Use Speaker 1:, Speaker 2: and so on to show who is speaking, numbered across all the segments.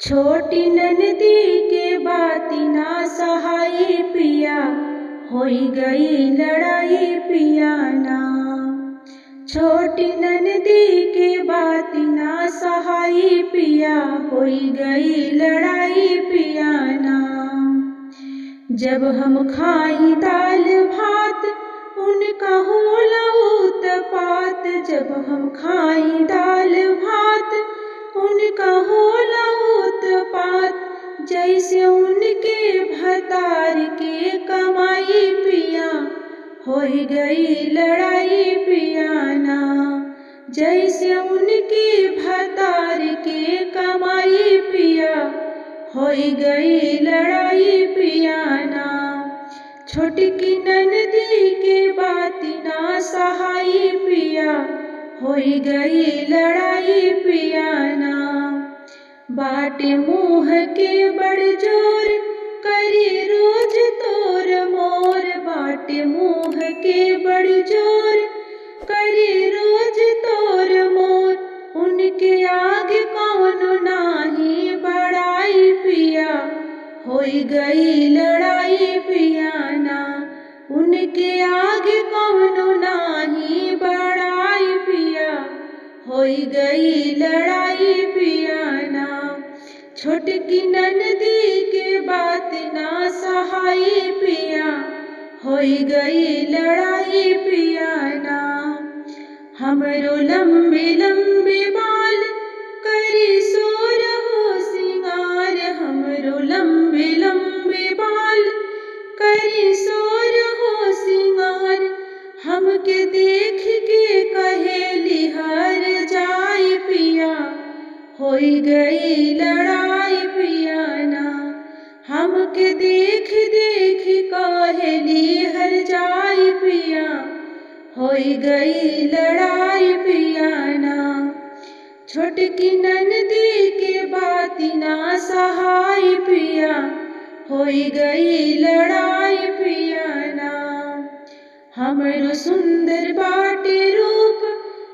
Speaker 1: छोटी ननदी के बाती ना सहाई पिया, होई गई लड़ाई पिया ना। छोटी ननदी के बाती ना सहाई पिया, होई गई लड़ाई पिया ना। जब हम खाई दाल भात उनका होला उत्पात, जब हम खाई दाल भात उनका होला उत्पात। जैसे उनके भतार के कमाई पिया, होई गई लड़ाई पिया ना। जैसे उनके भतार के कमाई पिया, होई गई लड़ाई पिया ना। छोटकी ननदी के बाती ना सहाई पिया, होई गई लड़ाई पिया ना। बाटे मुँह के बड़ जोर करी रोज तोर मोर, बाटे मुँह के बड़ जोर करी रोज तोर मोर। उनके आगे कौन नाही बड़ाई पिया, होई गई लड़ाई पिया ना। उनके आगे कौन नाही बड़ाई पिया, होई गई लड़ाई पिया ना। छोटकी ननदी के बात ना सहाई पिया, होई गई लड़ाई पिया ना। हमरो लंबे लंबे बाल करी सोर हो सिंगार, हमरो लंबे लंबे बाल करी सोर हो सिंगार। हमके देख के कहेली हर जाई पिया, होई गई लड़ाई पिया ना। हमके देख देख कहेली हर जाई पिया, होई गई लड़ाई पिया ना। छोटकी ननदी के बाती ना सहाई पिया, होई गई लड़ाई पिया ना। हमरो सुंदर बाटे रूप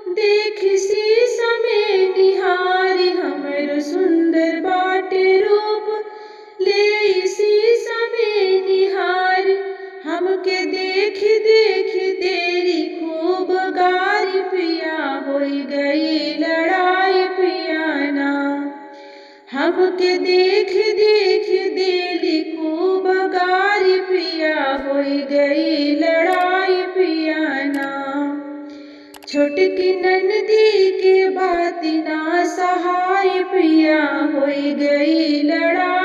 Speaker 1: देख शीशा में निहारी, हमरो सुंदर बाटे रूप ले शीशा में निहारी। हमके देख देख देरी खूब गारी पिया, होई गई लड़ाई पिया ना। हमके देख देख देरी खूब गारी पिया, होई गई लड़ाई पिया ना। छोटकी ननदी के बाती ना सहाई पिया, होई गई लड़ाई।